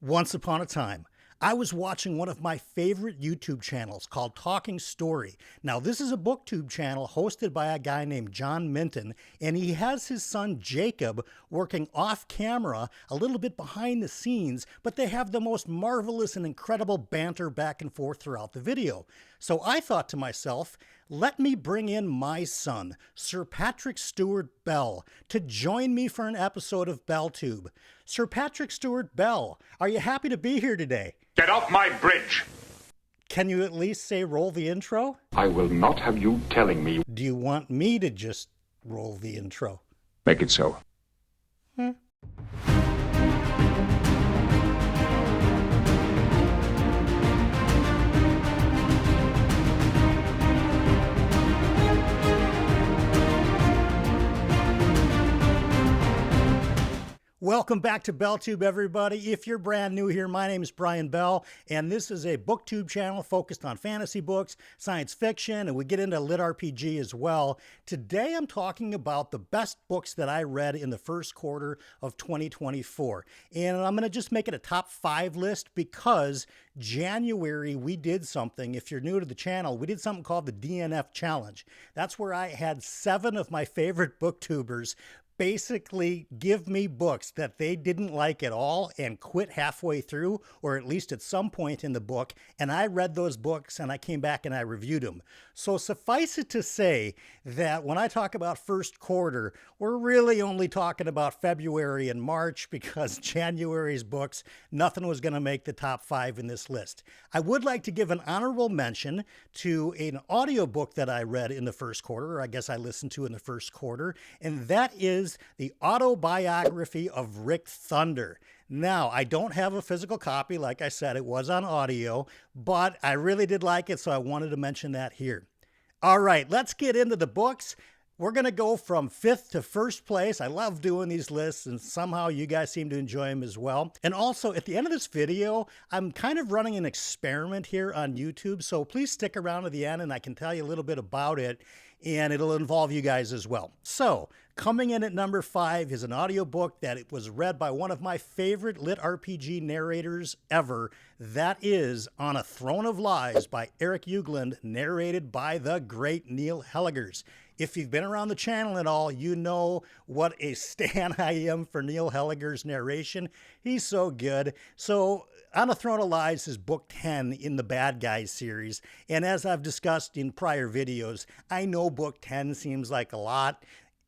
Once upon a time, I was watching one of my favorite YouTube channels called Talking Story. Now, this is a booktube channel hosted by a guy named John Minton, and he has his son Jacob working off camera, a little bit behind the scenes, but they have the most marvelous and incredible banter back and forth throughout the video. So I thought to myself, let me bring in my son, Sir Patrick Stewart Bell, to join me for an episode of BellTube. Sir Patrick Stewart Bell, are you happy to be here today? Get off my bridge! Can you at least say roll the intro? I will not have you telling me. Do you want me to just roll the intro? Make it so. Welcome back to BellTube, everybody. If you're brand new here, my name is Brian Bell, and this is a booktube channel focused on fantasy books, science fiction, and we get into LitRPG as well. Today, I'm talking about the best books that I read in the first quarter of 2024. And I'm going to just make it a top 5 list because January, we did something. If you're new to the channel, we did something called the DNF Challenge. That's where I had 7 of my favorite booktubers basically give me books that they didn't like at all and quit halfway through, or at least at some point in the book, and I read those books and I came back and I reviewed them. So suffice it to say that when I talk about first quarter, we're really only talking about February and March because January's books, nothing was going to make the top 5 in this list. I would like to give an honorable mention to an audiobook that I read in the first quarter, or I guess I listened to in the first quarter, and that is the autobiography of Rick Thunder. Now, I don't have a physical copy. Like I said, it was on audio, but I really did like it, so I wanted to mention that here. All right, let's get into the books. We're going to go from 5th to 1st place. I love doing these lists, and somehow you guys seem to enjoy them as well. And also, at the end of this video, I'm kind of running an experiment here on YouTube, so please stick around to the end, and I can tell you a little bit about it, and it'll involve you guys as well. So, coming in at number 5 is an audiobook that it was read by one of my favorite LitRPG narrators ever. That is On a Throne of Lies by Eric Uegland, narrated by the great Neil Hellegers. If you've been around the channel at all, you know what a stan I am for Neil Hellegers' narration. He's so good. So, On a Throne of Lies is book 10 in the Bad Guys series. And as I've discussed in prior videos, I know book 10 seems like a lot.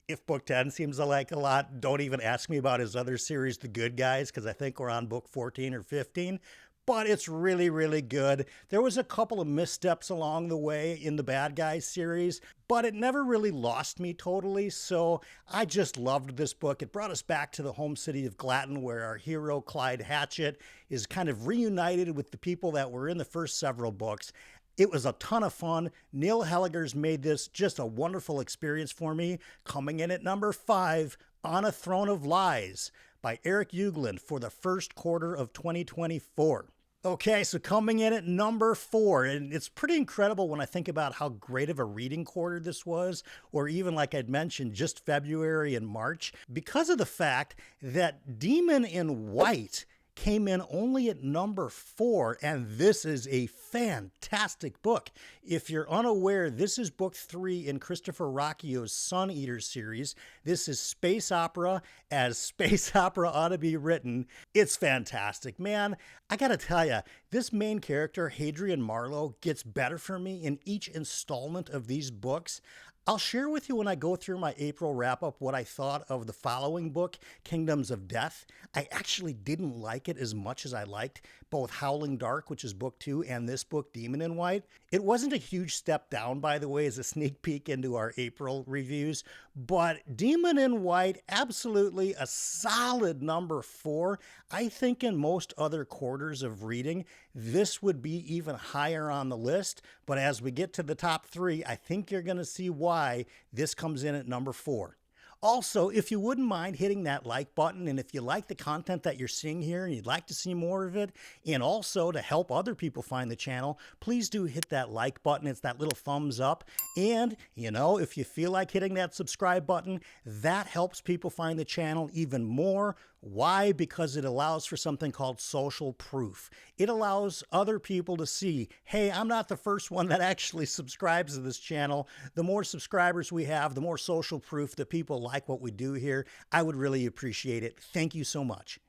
If book 10 seems like a lot, don't even ask me about his other series, The Good Guys, because I think we're on book 14 or 15. But it's really, really good. There was a couple of missteps along the way in the Bad Guys series, but it never really lost me totally, so I just loved this book. It brought us back to the home city of Glatton, where our hero, Clyde Hatchett, is kind of reunited with the people that were in the first several books. It was a ton of fun. Neil Hellegers made this just a wonderful experience for me. Coming in at number 5, On a Throne of Lies by Eric Uegland for the first quarter of 2024. Okay, so coming in at number 4, and it's pretty incredible when I think about how great of a reading quarter this was, or even like I'd mentioned, just February and March, because of the fact that Demon in White came in only at number 4, and this is a fantastic book. If you're unaware, this is book 3 in Christopher Ruocchio's Sun Eater series. This is space opera as space opera ought to be written. It's fantastic, man. I gotta tell you, this main character, Hadrian Marlowe, gets better for me in each installment of these books. I'll share with you when I go through my April wrap-up what I thought of the following book, Kingdoms of Death. I actually didn't like it as much as I liked both Howling Dark, which is book 2, and this book, Demon in White. It wasn't a huge step down, by the way, as a sneak peek into our April reviews, but Demon in White, absolutely a solid number 4. I think in most other quarters of reading, this would be even higher on the list, but as we get to the top 3, I think you're going to see why this comes in at number 4. Also, if you wouldn't mind hitting that like button, and if you like the content that you're seeing here and you'd like to see more of it, and also to help other people find the channel, please do hit that like button. It's that little thumbs up. And, you know, if you feel like hitting that subscribe button, that helps people find the channel even more. Why? Because it allows for something called social proof. It allows other people to see, hey, I'm not the first one that actually subscribes to this channel. The more subscribers we have, the more social proof that people like what we do here. I would really appreciate it. Thank you so much.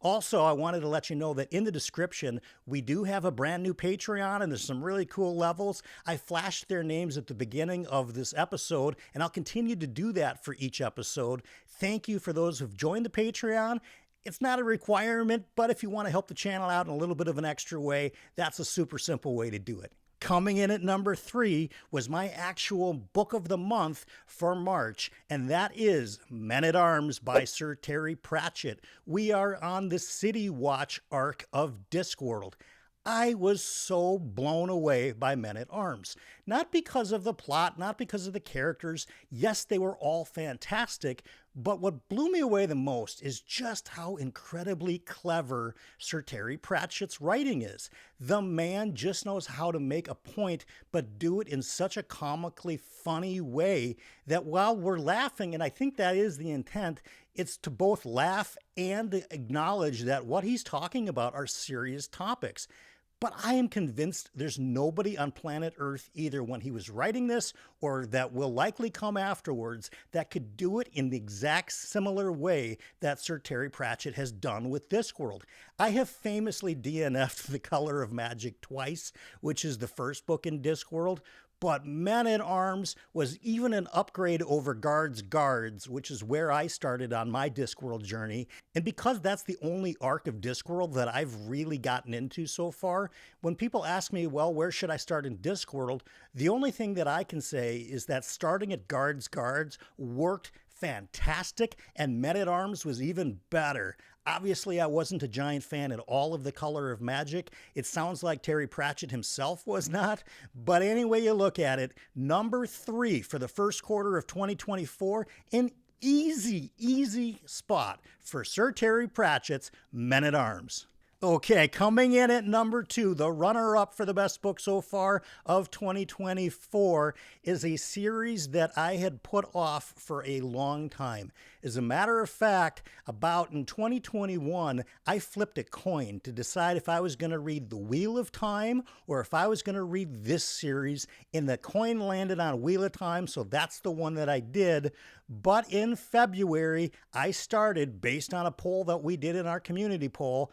Also, I wanted to let you know that in the description, we do have a brand new Patreon, and there's some really cool levels. I flashed their names at the beginning of this episode, and I'll continue to do that for each episode. Thank you for those who've joined the Patreon. It's not a requirement, but if you want to help the channel out in a little bit of an extra way, that's a super simple way to do it. Coming in at number 3 was my actual book of the month for March, and that is Men-at-Arms by Sir Terry Pratchett. We are on the City Watch arc of Discworld. I was so blown away by Men-at-Arms. Not because of the plot, not because of the characters. Yes, they were all fantastic, but what blew me away the most is just how incredibly clever Sir Terry Pratchett's writing is. The man just knows how to make a point, but do it in such a comically funny way that while we're laughing, and I think that is the intent, it's to both laugh and acknowledge that what he's talking about are serious topics. But I am convinced there's nobody on planet Earth, either when he was writing this or that will likely come afterwards, that could do it in the exact similar way that Sir Terry Pratchett has done with Discworld. I have famously DNF'd The Color of Magic twice, which is the first book in Discworld. But Men-at-Arms was even an upgrade over Guards, which is where I started on my Discworld journey. And because that's the only arc of Discworld that I've really gotten into so far, when people ask me, well, where should I start in Discworld? The only thing that I can say is that starting at Guards worked fantastic, and Men-at-Arms was even better. Obviously, I wasn't a giant fan at all of The Color of Magic. It sounds like Terry Pratchett himself was not. But any way you look at it, number 3 for the first quarter of 2024, an easy spot for Sir Terry Pratchett's Men-at-Arms. Okay, coming in at number 2, the runner-up for the best book so far of 2024 is a series that I had put off for a long time. As a matter of fact, about in 2021, I flipped a coin to decide if I was going to read The Wheel of Time or if I was going to read this series, and the coin landed on Wheel of Time, so that's the one that I did. But in February, I started, based on a poll that we did in our community poll,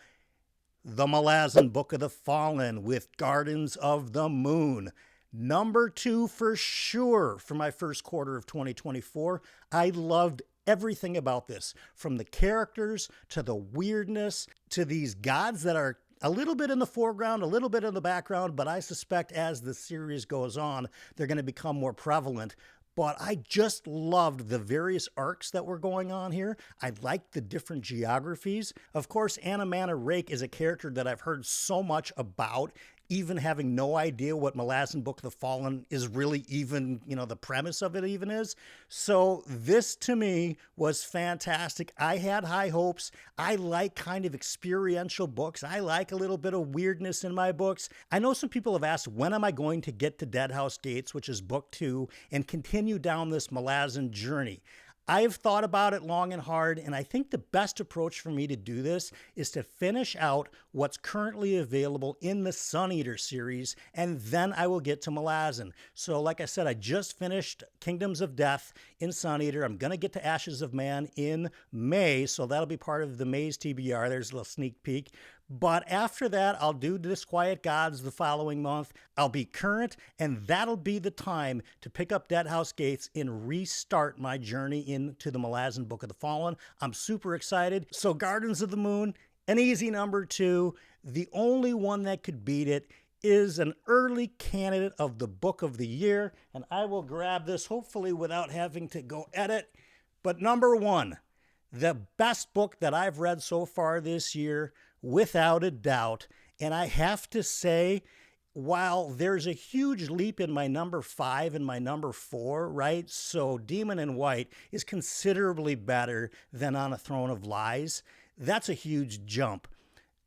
the Malazan Book of the Fallen with Gardens of the Moon. Number 2 for sure for my first quarter of 2024. I loved everything about this, from the characters to the weirdness to these gods that are a little bit in the foreground, a little bit in the background, but I suspect as the series goes on, they're going to become more prevalent. But I just loved the various arcs that were going on here. I liked the different geographies. Of course, Anna Rake is a character that I've heard so much about, even having no idea what Malazan Book of the Fallen is really even, the premise of it even is. So this to me was fantastic. I had high hopes. I like kind of experiential books. I like a little bit of weirdness in my books. I know some people have asked, when am I going to get to Deadhouse Gates, which is book 2, and continue down this Malazan journey? I've thought about it long and hard, and I think the best approach for me to do this is to finish out what's currently available in the Sun Eater series, and then I will get to Malazan. So like I said, I just finished Kingdoms of Death in Sun Eater. I'm going to get to Ashes of Man in May, so that'll be part of the May's TBR. There's a little sneak peek. But after that, I'll do Disquiet Gods the following month. I'll be current, and that'll be the time to pick up Deadhouse Gates and restart my journey into the Malazan Book of the Fallen. I'm super excited. So Gardens of the Moon, an easy number 2. The only one that could beat it is an early candidate of the Book of the Year, and I will grab this hopefully without having to go edit. But number 1, the best book that I've read so far this year, without a doubt. And I have to say, while there's a huge leap in my number 5 and my number 4, right? So Demon in White is considerably better than On a Throne of Lies. That's a huge jump.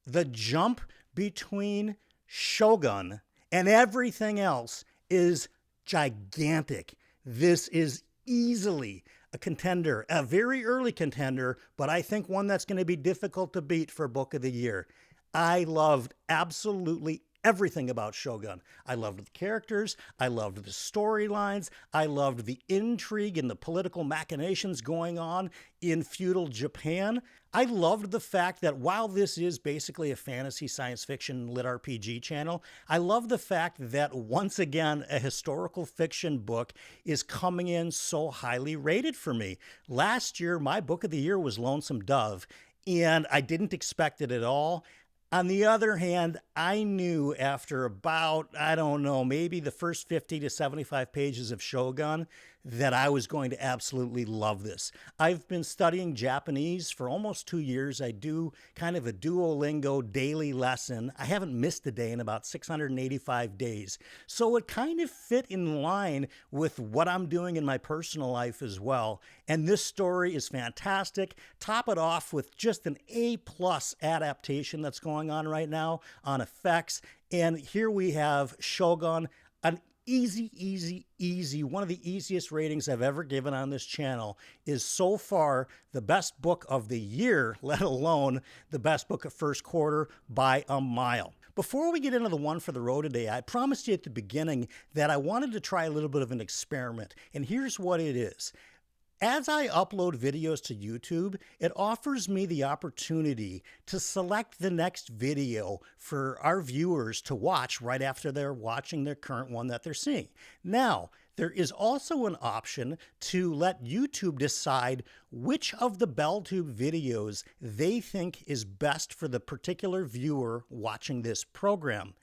The jump between Shogun and everything else is gigantic. This is easily a contender, a very early contender, but I think one that's going to be difficult to beat for Book of the Year. I loved absolutely everything about Shogun. I loved the characters. I loved the storylines. I loved the intrigue and the political machinations going on in feudal Japan. I loved the fact that while this is basically a fantasy science fiction lit RPG channel, I love the fact that once again, a historical fiction book is coming in so highly rated for me. Last year, my book of the year was Lonesome Dove, and I didn't expect it at all. On the other hand, I knew after about, I don't know, maybe the first 50 to 75 pages of Shogun that I was going to absolutely love this. I've been studying Japanese for almost 2 years. I do kind of a Duolingo daily lesson. I haven't missed a day in about 685 days. So it kind of fit in line with what I'm doing in my personal life as well. And this story is fantastic. Top it off with just an A+ adaptation that's going on right now on effects. And here we have Shogun, an easy, one of the easiest ratings I've ever given on this channel, is so far the best book of the year, let alone the best book of first quarter by a mile. Before we get into the one for the road today, I promised you at the beginning that I wanted to try a little bit of an experiment, and here's what it is. As I upload videos to YouTube, it offers me the opportunity to select the next video for our viewers to watch right after they're watching their current one that they're seeing. Now, there is also an option to let YouTube decide which of the BellTube videos they think is best for the particular viewer watching this program.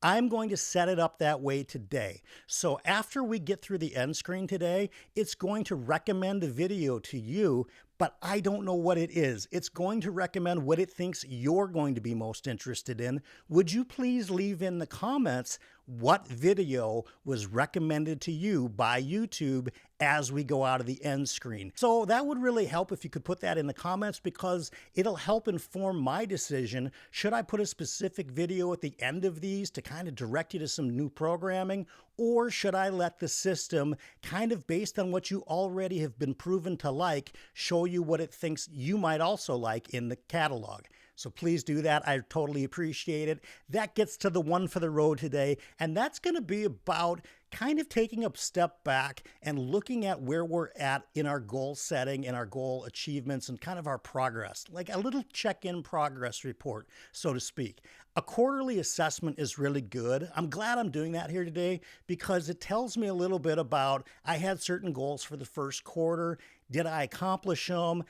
I'm going to set it up that way today. So after we get through the end screen today, it's going to recommend a video to you, but I don't know what it is. It's going to recommend what it thinks you're going to be most interested in. Would you please leave in the comments what video was recommended to you by YouTube as we go out of the end screen? So that would really help if you could put that in the comments, because it'll help inform my decision. Should I put a specific video at the end of these to kind of direct you to some new programming? Or should I let the system, kind of based on what you already have been proven to like, show you what it thinks you might also like in the catalog? So please do that. I totally appreciate it. That gets to the one for the road today, and that's going to be about kind of taking a step back and looking at where we're at in our goal setting and our goal achievements and kind of our progress, like a little check-in progress report, so to speak. A quarterly assessment is really good. I'm glad I'm doing that here today because it tells me a little bit about, I had certain goals for the first quarter. Did I accomplish them?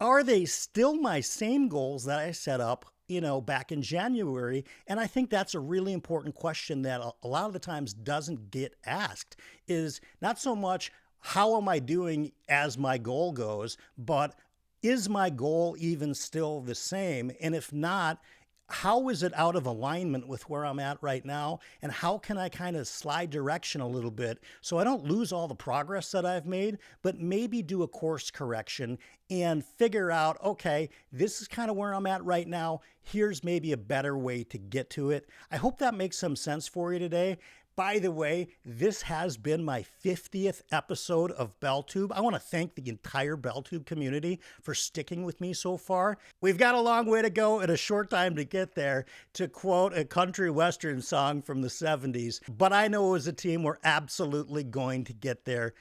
Are they still my same goals that I set up, back in January? And I think that's a really important question that a lot of the times doesn't get asked, is not so much how am I doing as my goal goes, but is my goal even still the same? And if not, how is it out of alignment with where I'm at right now? And how can I kind of slide direction a little bit so I don't lose all the progress that I've made, but maybe do a course correction and figure out, okay, this is kind of where I'm at right now. Here's maybe a better way to get to it. I hope that makes some sense for you today. By the way, this has been my 50th episode of BellTube. I want to thank the entire BellTube community for sticking with me so far. We've got a long way to go and a short time to get there, to quote a country western song from the 70s. But I know as a team, we're absolutely going to get there.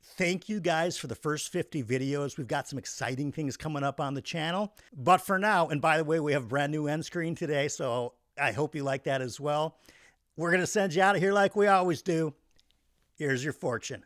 Thank you guys for the first 50 videos. We've got some exciting things coming up on the channel. But for now, and by the way, we have a brand new end screen today, so I hope you like that as well. We're going to send you out of here like we always do. Here's your fortune.